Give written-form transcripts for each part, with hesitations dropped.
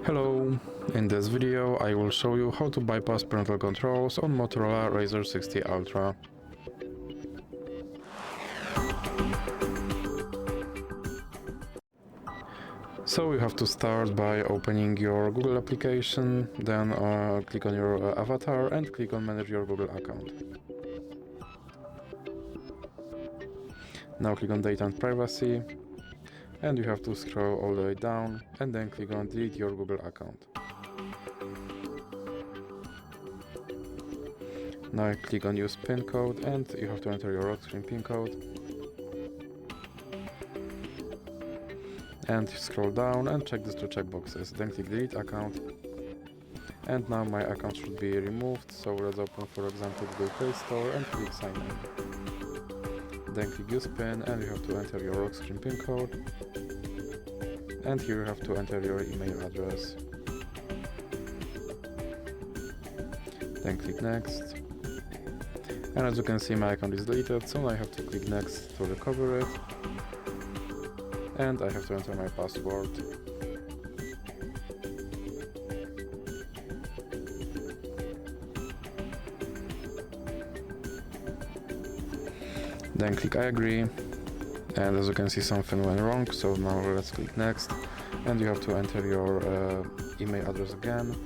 Hello, in this video I will show you how to bypass parental controls on Motorola Razr 60 Ultra. So you have to start by opening your Google application, then click on your avatar and click on manage your Google account. Now click on data and privacy, and you have to scroll all the way down and then click on delete your Google account. Now click on use PIN code and you have to enter your lock screen PIN code. And scroll down and check these two checkboxes. Then click delete account. And now my account should be removed. So let's open, for example, Google Play Store and click sign in. Then click use PIN and you have to enter your lock screen PIN code. And here you have to enter your email address. Then click next. And as you can see, my account is deleted, so I have to click next to recover it. And I have to enter my password. Then click I agree. And as you can see, something went wrong, so now let's click next. And you have to enter your email address again.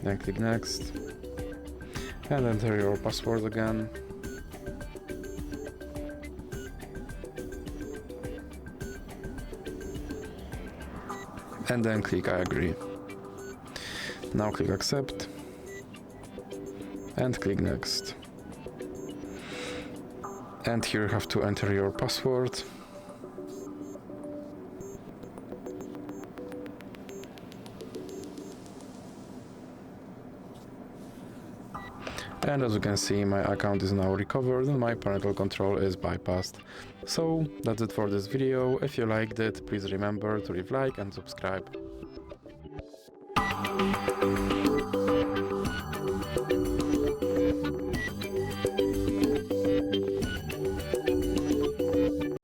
Then click next. And enter your password again. And then click I agree. Now click accept. And click next. And here you have to enter your password. And as you can see, my account is now recovered and my parental control is bypassed. So that's it for this video. If you liked it, please remember to leave a like and subscribe.